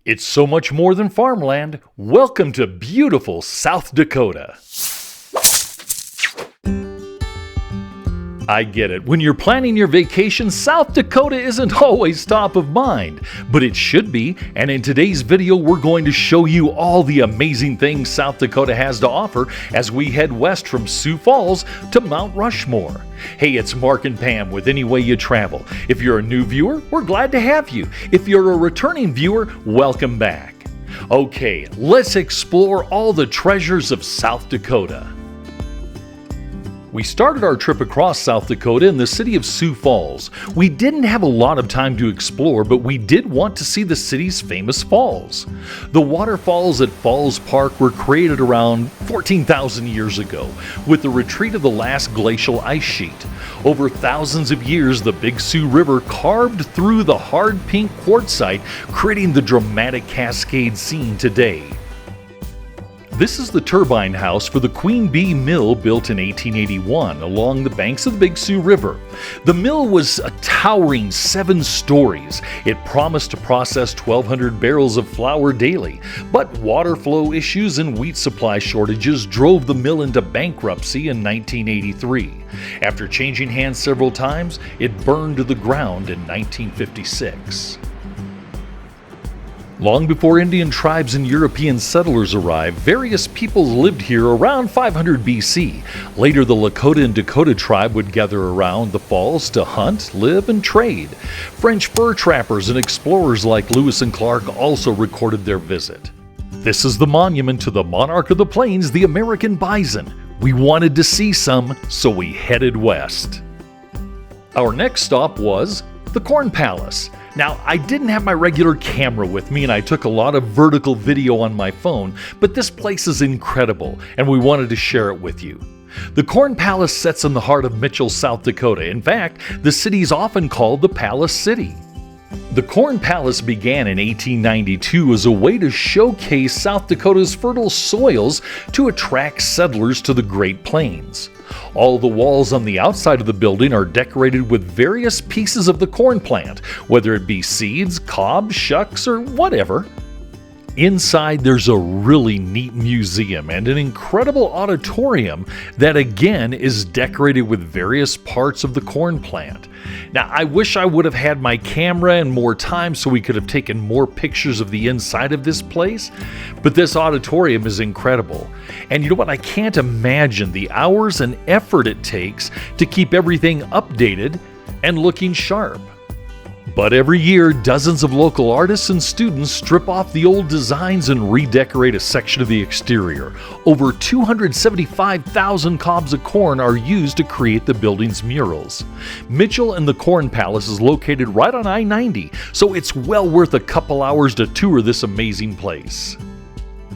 It's so much more than farmland. Welcome to beautiful South Dakota. I get it. When you're planning your vacation, South Dakota isn't always top of mind, but it should be. And in today's video, we're going to show you all the amazing things South Dakota has to offer as we head west from Sioux Falls to Mount Rushmore. Hey, it's Mark and Pam with Any Way You Travel. If you're a new viewer, we're glad to have you. If you're a returning viewer, welcome back. Okay, let's explore all the treasures of South Dakota. We started our trip across South Dakota in the city of Sioux Falls. We didn't have a lot of time to explore, but we did want to see the city's famous falls. The waterfalls at Falls Park were created around 14,000 years ago, with the retreat of the last glacial ice sheet. Over thousands of years, the Big Sioux River carved through the hard pink quartzite, creating the dramatic cascade seen today. This is the turbine house for the Queen Bee Mill, built in 1881 along the banks of the Big Sioux River. The mill was a towering 7 stories. It promised to process 1,200 barrels of flour daily, but water flow issues and wheat supply shortages drove the mill into bankruptcy in 1983. After changing hands several times, it burned to the ground in 1956. Long before Indian tribes and European settlers arrived, various peoples lived here around 500 BC. Later, the Lakota and Dakota tribe would gather around the falls to hunt, live, and trade. French fur trappers and explorers like Lewis and Clark also recorded their visit. This is the monument to the monarch of the plains, the American bison. We wanted to see some, so we headed west. Our next stop was the Corn Palace. Now, I didn't have my regular camera with me and I took a lot of vertical video on my phone, but this place is incredible and we wanted to share it with you. The Corn Palace sits in the heart of Mitchell, South Dakota. In fact, the city is often called the Palace City. The Corn Palace began in 1892 as a way to showcase South Dakota's fertile soils to attract settlers to the Great Plains. All the walls on the outside of the building are decorated with various pieces of the corn plant, whether it be seeds, cobs, shucks, or whatever. Inside, there's a really neat museum and an incredible auditorium that again is decorated with various parts of the corn plant. Now, I wish I would have had my camera and more time so we could have taken more pictures of the inside of this place, but this auditorium is incredible. And you know what? I can't imagine the hours and effort it takes to keep everything updated and looking sharp. But every year, dozens of local artists and students strip off the old designs and redecorate a section of the exterior. Over 275,000 cobs of corn are used to create the building's murals. Mitchell and the Corn Palace is located right on I-90, so it's well worth a couple hours to tour this amazing place.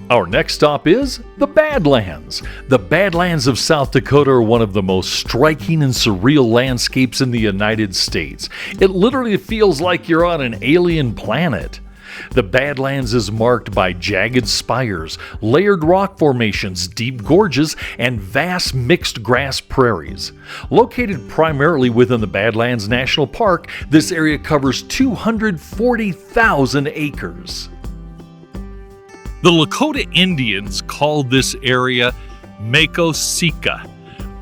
Our next stop is the Badlands. The Badlands of South Dakota are one of the most striking and surreal landscapes in the United States. It literally feels like you're on an alien planet. The Badlands is marked by jagged spires, layered rock formations, deep gorges, and vast mixed grass prairies. Located primarily within the Badlands National Park, this area covers 240,000 acres. The Lakota Indians called this area Makosika,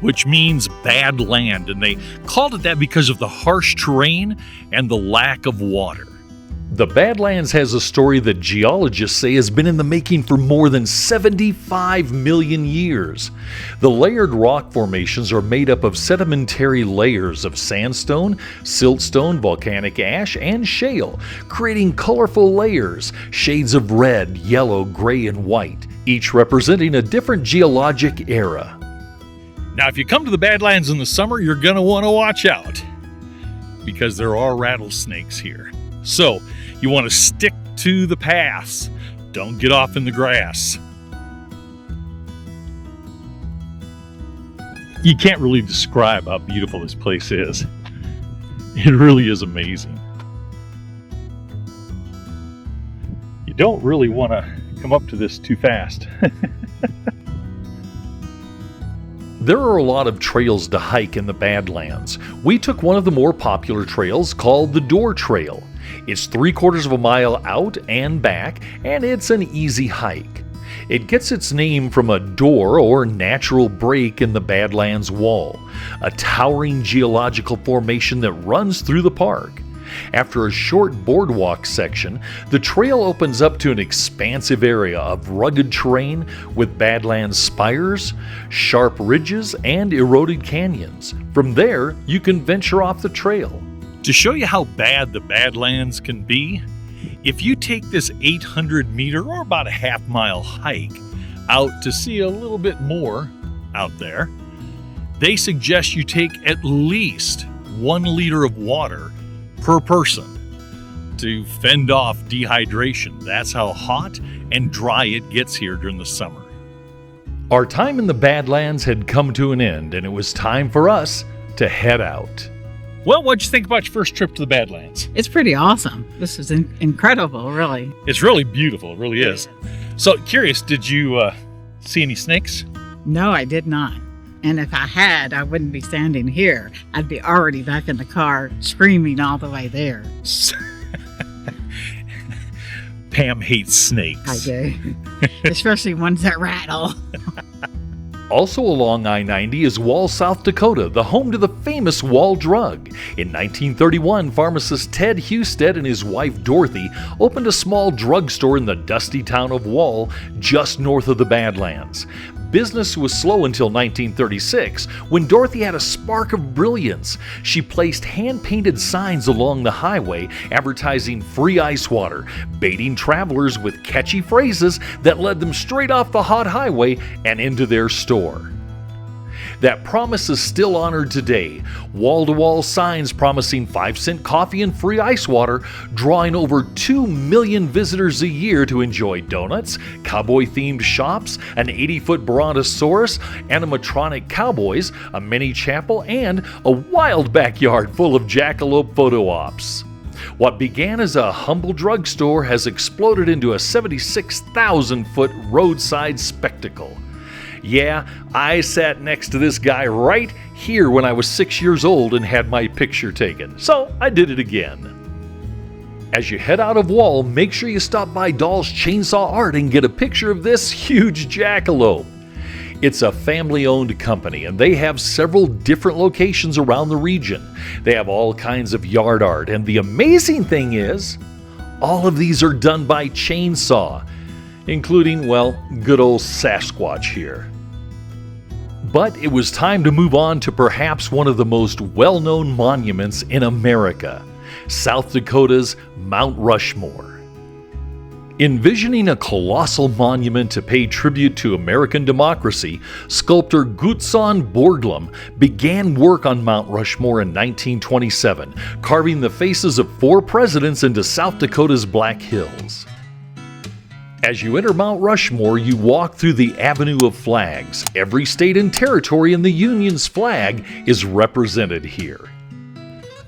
which means bad land, and they called it that because of the harsh terrain and the lack of water. The Badlands has a story that geologists say has been in the making for more than 75 million years. The layered rock formations are made up of sedimentary layers of sandstone, siltstone, volcanic ash, and shale, creating colorful layers, shades of red, yellow, gray, and white, each representing a different geologic era. Now, if you come to the Badlands in the summer, you're going to want to watch out, because there are rattlesnakes here. So, you want to stick to the paths. Don't get off in the grass. You can't really describe how beautiful this place is. It really is amazing. You don't really want to come up to this too fast. There are a lot of trails to hike in the Badlands. We took one of the more popular trails called the Door Trail. It's 3/4 of a mile out and back, and it's an easy hike. It gets its name from a door or natural break in the Badlands wall, a towering geological formation that runs through the park. After a short boardwalk section, the trail opens up to an expansive area of rugged terrain with Badlands spires, sharp ridges, and eroded canyons. From there, you can venture off the trail. To show you how bad the Badlands can be, if you take this 800-meter or about a half-mile hike out to see a little bit more out there, they suggest you take at least 1 liter of water per person to fend off dehydration. That's how hot and dry it gets here during the summer. Our time in the Badlands had come to an end, and it was time for us to head out. Well, what'd you think about your first trip to the Badlands? It's pretty awesome. This is incredible, really. It's really beautiful. It really is. So, curious, did you see any snakes? No, I did not. And if I had, I wouldn't be standing here. I'd be already back in the car screaming all the way there. Pam hates snakes. I do. Especially ones that rattle. Also along I-90 is Wall, South Dakota, the home to the famous Wall drug. In 1931, pharmacist Ted Husted and his wife Dorothy opened a small drugstore in the dusty town of Wall, just north of the Badlands. Business was slow until 1936, when Dorothy had a spark of brilliance. She placed hand-painted signs along the highway advertising free ice water, baiting travelers with catchy phrases that led them straight off the hot highway and into their store. That promise is still honored today. Wall-to-wall signs promising 5-cent coffee and free ice water, drawing over 2 million visitors a year to enjoy donuts, cowboy-themed shops, an 80-foot brontosaurus, animatronic cowboys, a mini chapel, and a wild backyard full of jackalope photo ops. What began as a humble drugstore has exploded into a 76,000-foot roadside spectacle. Yeah, I sat next to this guy right here when I was 6 years old and had my picture taken, so I did it again. As you head out of Wall, make sure you stop by Dahl's Chainsaw Art and get a picture of this huge jackalope. It's a family-owned company, and they have several different locations around the region. They have all kinds of yard art, and the amazing thing is, all of these are done by chainsaw, including, well, good old Sasquatch here. But it was time to move on to perhaps one of the most well-known monuments in America, South Dakota's Mount Rushmore. Envisioning a colossal monument to pay tribute to American democracy, sculptor Gutzon Borglum began work on Mount Rushmore in 1927, carving the faces of 4 presidents into South Dakota's Black Hills. As you enter Mount Rushmore, you walk through the Avenue of Flags. Every state and territory in the Union's flag is represented here.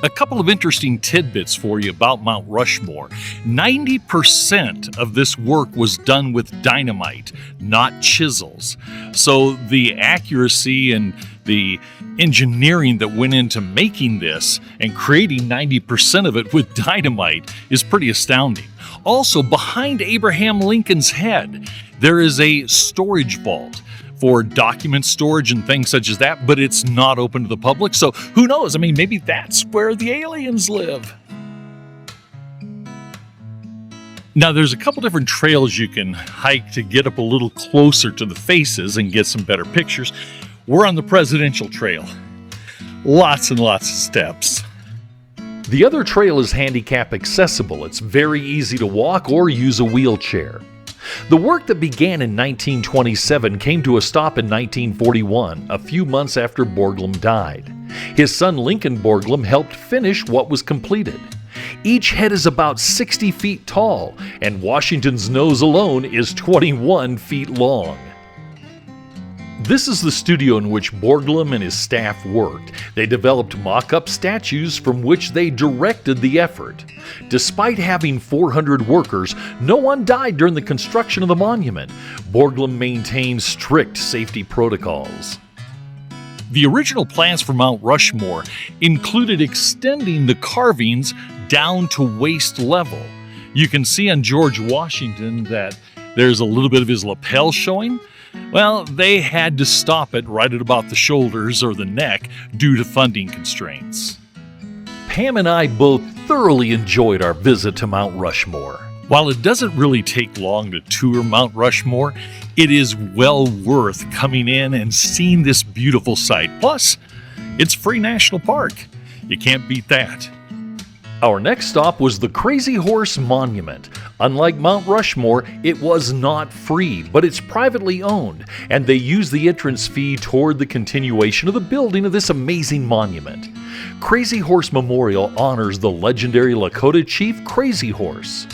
A couple of interesting tidbits for you about Mount Rushmore. 90% of this work was done with dynamite, not chisels. So the accuracy and the engineering that went into making this and creating 90% of it with dynamite is pretty astounding. Also, behind Abraham Lincoln's head, there is a storage vault for document storage and things such as that, but it's not open to the public, so who knows? I mean, maybe that's where the aliens live. Now, there's a couple different trails you can hike to get up a little closer to the faces and get some better pictures. We're on the Presidential Trail. Lots and lots of steps. The other trail is handicap accessible. It's very easy to walk or use a wheelchair. The work that began in 1927 came to a stop in 1941, a few months after Borglum died. His son Lincoln Borglum helped finish what was completed. Each head is about 60 feet tall, and Washington's nose alone is 21 feet long. This is the studio in which Borglum and his staff worked. They developed mock-up statues from which they directed the effort. Despite having 400 workers, no one died during the construction of the monument. Borglum maintained strict safety protocols. The original plans for Mount Rushmore included extending the carvings down to waist level. You can see on George Washington that there's a little bit of his lapel showing. Well, they had to stop it right at about the shoulders or the neck due to funding constraints. Pam and I both thoroughly enjoyed our visit to Mount Rushmore. While it doesn't really take long to tour Mount Rushmore, it is well worth coming in and seeing this beautiful site. Plus, it's free national park. You can't beat that. Our next stop was the Crazy Horse Monument. Unlike Mount Rushmore, it was not free, but it's privately owned, and they use the entrance fee toward the continuation of the building of this amazing monument. Crazy Horse Memorial honors the legendary Lakota chief Crazy Horse.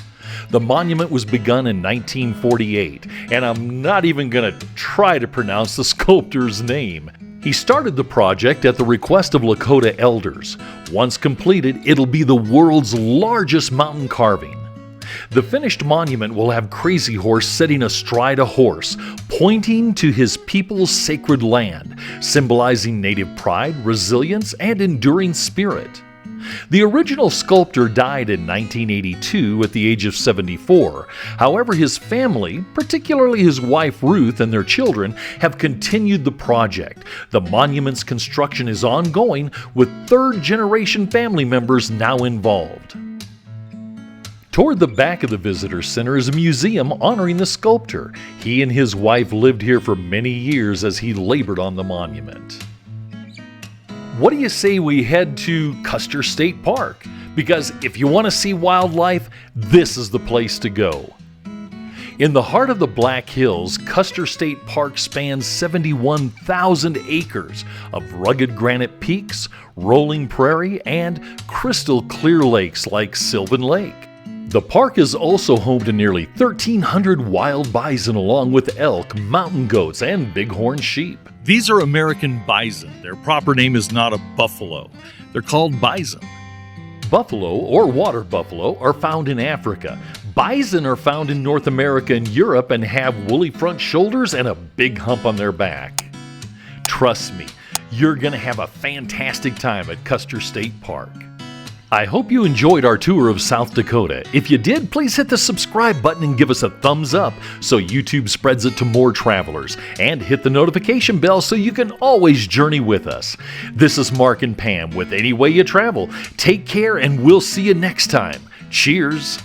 The monument was begun in 1948, and I'm not even going to try to pronounce the sculptor's name. He started the project at the request of Lakota elders. Once completed, it'll be the world's largest mountain carving. The finished monument will have Crazy Horse sitting astride a horse, pointing to his people's sacred land, symbolizing native pride, resilience, and enduring spirit. The original sculptor died in 1982 at the age of 74. However, his family, particularly his wife Ruth and their children, have continued the project. The monument's construction is ongoing, with third-generation family members now involved. Toward the back of the visitor center is a museum honoring the sculptor. He and his wife lived here for many years as he labored on the monument. What do you say we head to Custer State Park? Because if you want to see wildlife, this is the place to go. In the heart of the Black Hills, Custer State Park spans 71,000 acres of rugged granite peaks, rolling prairie, and crystal clear lakes like Sylvan Lake. The park is also home to nearly 1,300 wild bison along with elk, mountain goats, and bighorn sheep. These are American bison. Their proper name is not a buffalo. They're called bison. Buffalo, or water buffalo, are found in Africa. Bison are found in North America and Europe and have woolly front shoulders and a big hump on their back. Trust me, you're going to have a fantastic time at Custer State Park. I hope you enjoyed our tour of South Dakota. If you did, please hit the subscribe button and give us a thumbs up so YouTube spreads it to more travelers. And hit the notification bell so you can always journey with us. This is Mark and Pam with Any Way You Travel. Take care and we'll see you next time. Cheers!